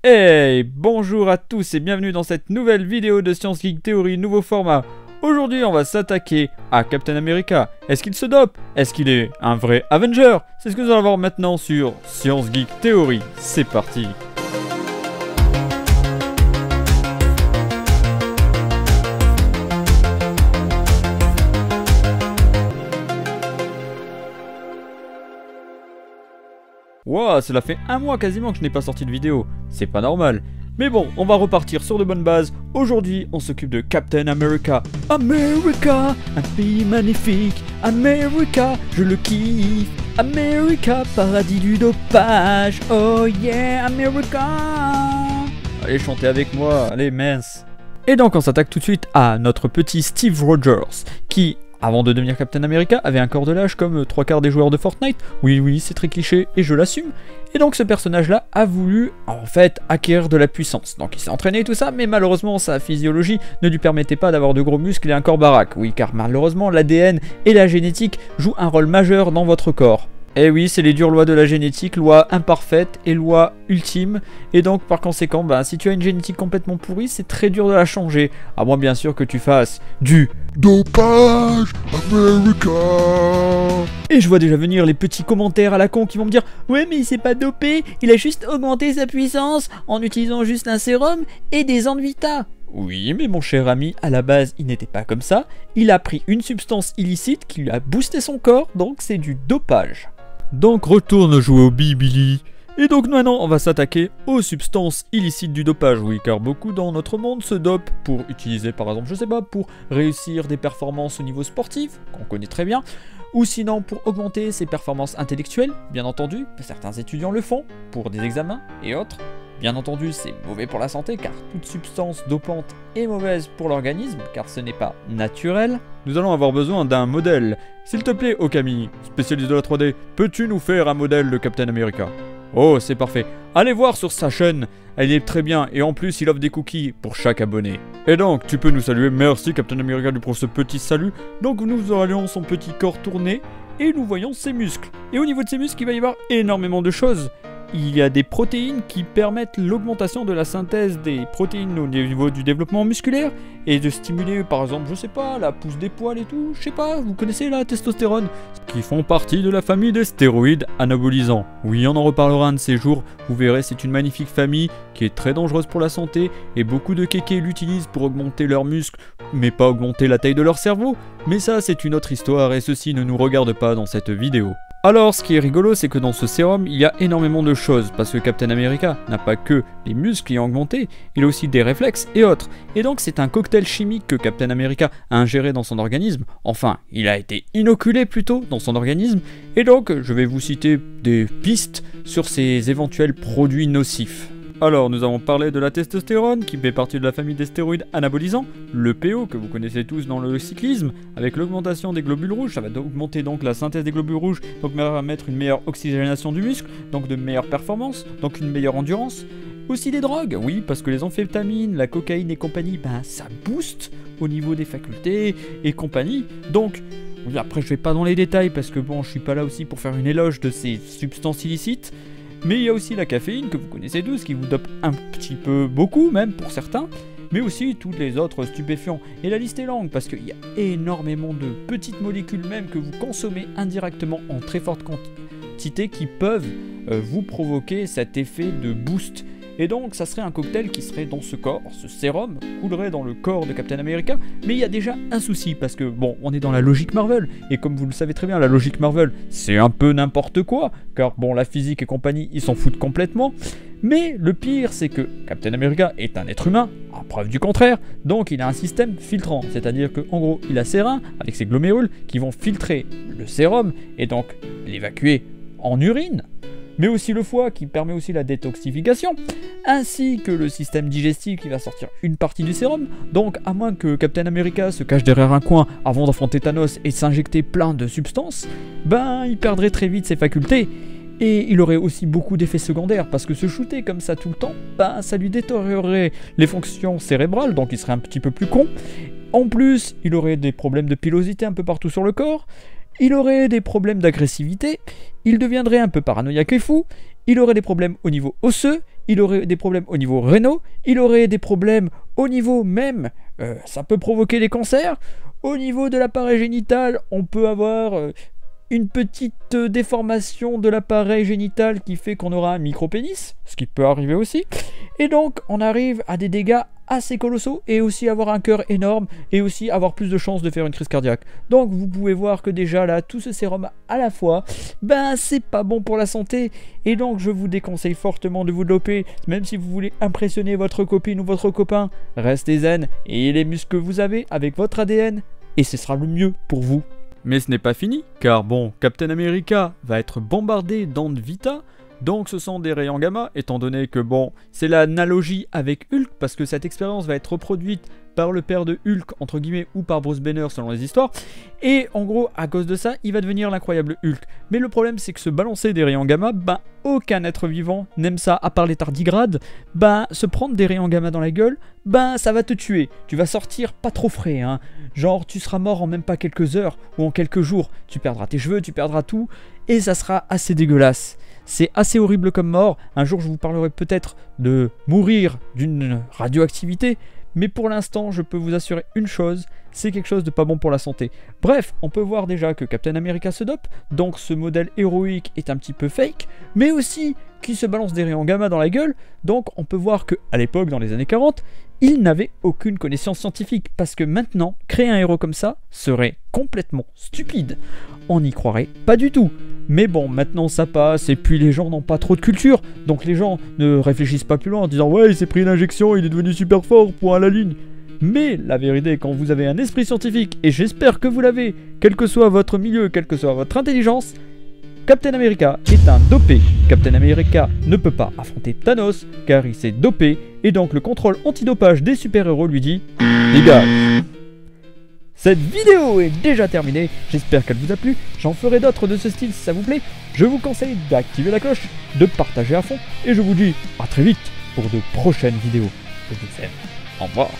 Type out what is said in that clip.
Hey, bonjour à tous et bienvenue dans cette nouvelle vidéo de Science Geek Theory, nouveau format. Aujourd'hui, on va s'attaquer à Captain America. Est-ce qu'il se dope? Est-ce qu'il est un vrai Avenger? C'est ce que nous allons voir maintenant sur Science Geek Theory. C'est parti. Wow, cela fait un mois quasiment que je n'ai pas sorti de vidéo. C'est pas normal. Mais bon, on va repartir sur de bonnes bases. Aujourd'hui, on s'occupe de Captain America. America, un pays magnifique. America, je le kiffe. America, paradis du dopage. Oh yeah, America. Allez, chantez avec moi. Allez, mince. Et donc, on s'attaque tout de suite à notre petit Steve Rogers, qui, avant de devenir Captain America, avait un corps de lâche comme 3/4 des joueurs de Fortnite. Oui, c'est très cliché et je l'assume. Et donc ce personnage-là a voulu, en fait, acquérir de la puissance. Donc il s'est entraîné et tout ça, mais malheureusement sa physiologie ne lui permettait pas d'avoir de gros muscles et un corps baraque. Oui, car malheureusement l'ADN et la génétique jouent un rôle majeur dans votre corps. Et oui, c'est les dures lois de la génétique, loi imparfaite et loi ultime. Et donc, par conséquent, si tu as une génétique complètement pourrie, c'est très dur de la changer. À moins, bien sûr, que tu fasses du dopage America. Et je vois déjà venir les petits commentaires à la con qui vont me dire « Ouais, mais il s'est pas dopé, il a juste augmenté sa puissance en utilisant juste un sérum et des Envita. » Oui, mais mon cher ami, à la base, il n'était pas comme ça. Il a pris une substance illicite qui lui a boosté son corps, donc c'est du dopage. Donc retourne jouer au Billy. Et donc maintenant on va s'attaquer aux substances illicites du dopage. Oui, car beaucoup dans notre monde se dopent pour utiliser par exemple, je sais pas, pour réussir des performances au niveau sportif, qu'on connaît très bien, ou sinon pour augmenter ses performances intellectuelles, bien entendu, certains étudiants le font, pour des examens et autres. Bien entendu, c'est mauvais pour la santé car toute substance dopante est mauvaise pour l'organisme car ce n'est pas naturel. Nous allons avoir besoin d'un modèle. S'il te plaît, Okami, spécialiste de la 3D, peux-tu nous faire un modèle de Captain America? Oh, c'est parfait. Allez voir sur sa chaîne, elle est très bien et en plus il offre des cookies pour chaque abonné. Et donc, tu peux nous saluer. Merci Captain America pour ce petit salut. Donc nous voyons son petit corps tourner et nous voyons ses muscles. Et au niveau de ses muscles, il va y avoir énormément de choses. Il y a des protéines qui permettent l'augmentation de la synthèse des protéines au niveau du développement musculaire et de stimuler par exemple, je sais pas, la pousse des poils et tout, je sais pas, vous connaissez la testostérone, qui font partie de la famille des stéroïdes anabolisants. Oui, on en reparlera un de ces jours, vous verrez, c'est une magnifique famille qui est très dangereuse pour la santé et beaucoup de kékés l'utilisent pour augmenter leurs muscles, mais pas augmenter la taille de leur cerveau. Mais ça, c'est une autre histoire et ceci ne nous regarde pas dans cette vidéo. Alors, ce qui est rigolo, c'est que dans ce sérum, il y a énormément de choses, parce que Captain America n'a pas que les muscles qui ont augmenté, il a aussi des réflexes et autres. Et donc, c'est un cocktail chimique que Captain America a ingéré dans son organisme. Enfin, il a été inoculé plutôt dans son organisme. Et donc, je vais vous citer des pistes sur ces éventuels produits nocifs. Alors, nous avons parlé de la testostérone, qui fait partie de la famille des stéroïdes anabolisants, le PO, que vous connaissez tous dans le cyclisme, avec l'augmentation des globules rouges, ça va augmenter donc la synthèse des globules rouges, donc permettre une meilleure oxygénation du muscle, donc de meilleures performances, donc une meilleure endurance. Aussi des drogues, oui, parce que les amphétamines, la cocaïne et compagnie, ça booste au niveau des facultés et compagnie, donc... Après, je vais pas dans les détails, parce que bon, je suis pas là aussi pour faire une éloge de ces substances illicites. Mais il y a aussi la caféine que vous connaissez tous, qui vous dope un petit peu, beaucoup même pour certains, mais aussi tous les autres stupéfiants. Et la liste est longue parce qu'il y a énormément de petites molécules même que vous consommez indirectement en très forte quantité qui peuvent vous provoquer cet effet de boost. Et donc ça serait un cocktail qui serait dans ce corps, ce sérum coulerait dans le corps de Captain America, mais il y a déjà un souci, parce que bon, on est dans la logique Marvel, et comme vous le savez très bien, la logique Marvel, c'est un peu n'importe quoi, car bon, la physique et compagnie, ils s'en foutent complètement, mais le pire, c'est que Captain America est un être humain, à preuve du contraire, donc il a un système filtrant, c'est-à-dire qu'en gros, il a ses reins, avec ses glomérules, qui vont filtrer le sérum, et donc l'évacuer en urine, mais aussi le foie qui permet aussi la détoxification, ainsi que le système digestif qui va sortir une partie du sérum. Donc à moins que Captain America se cache derrière un coin avant d'affronter Thanos et s'injecter plein de substances, il perdrait très vite ses facultés. Et il aurait aussi beaucoup d'effets secondaires, parce que se shooter comme ça tout le temps, ça lui détériorerait les fonctions cérébrales, donc il serait un petit peu plus con. En plus, il aurait des problèmes de pilosité un peu partout sur le corps, il aurait des problèmes d'agressivité, il deviendrait un peu paranoïaque et fou, il aurait des problèmes au niveau osseux, il aurait des problèmes au niveau rénal, il aurait des problèmes au niveau même, ça peut provoquer des cancers. Au niveau de l'appareil génital, on peut avoir une petite déformation de l'appareil génital qui fait qu'on aura un micro-pénis, ce qui peut arriver aussi. Et donc, on arrive à des dégâts assez colossaux et aussi avoir un cœur énorme et aussi avoir plus de chances de faire une crise cardiaque. Donc, vous pouvez voir que déjà là, tout ce sérum à la fois, ben c'est pas bon pour la santé. Et donc, je vous déconseille fortement de vous doper, même si vous voulez impressionner votre copine ou votre copain. Restez zen et les muscles que vous avez avec votre ADN et ce sera le mieux pour vous. Mais ce n'est pas fini, car bon, Captain America va être bombardé d'ondes Vita, donc ce sont des rayons gamma, étant donné que bon, c'est l'analogie avec Hulk, parce que cette expérience va être reproduite par le père de Hulk, entre guillemets, ou par Bruce Banner selon les histoires, et en gros, à cause de ça, il va devenir l'incroyable Hulk. Mais le problème, c'est que se balancer des rayons gamma, ben, aucun être vivant n'aime ça, à part les tardigrades, ben, se prendre des rayons gamma dans la gueule, ben, ça va te tuer. Tu vas sortir pas trop frais, hein. Genre, tu seras mort en même pas quelques heures, ou en quelques jours. Tu perdras tes cheveux, tu perdras tout, et ça sera assez dégueulasse. C'est assez horrible comme mort. Un jour, je vous parlerai peut-être de mourir d'une radioactivité, mais pour l'instant, je peux vous assurer une chose, c'est quelque chose de pas bon pour la santé. Bref, on peut voir déjà que Captain America se dope, donc ce modèle héroïque est un petit peu fake, mais aussi qu'il se balance des rayons gamma dans la gueule, donc on peut voir qu'à l'époque, dans les années 40, il n'avait aucune connaissance scientifique, parce que maintenant, créer un héros comme ça serait complètement stupide. On n'y croirait pas du tout. Mais bon, maintenant ça passe, et puis les gens n'ont pas trop de culture, donc les gens ne réfléchissent pas plus loin en disant « Ouais, il s'est pris une injection, il est devenu super fort, point à la ligne ». Mais la vérité, quand vous avez un esprit scientifique, et j'espère que vous l'avez, quel que soit votre milieu, quelle que soit votre intelligence, Captain America est un dopé. Captain America ne peut pas affronter Thanos, car il s'est dopé, et donc le contrôle antidopage des super-héros lui dit « Dégage !» Cette vidéo est déjà terminée, j'espère qu'elle vous a plu, j'en ferai d'autres de ce style si ça vous plaît, je vous conseille d'activer la cloche, de partager à fond, et je vous dis à très vite pour de prochaines vidéos. Je vous aime, au revoir.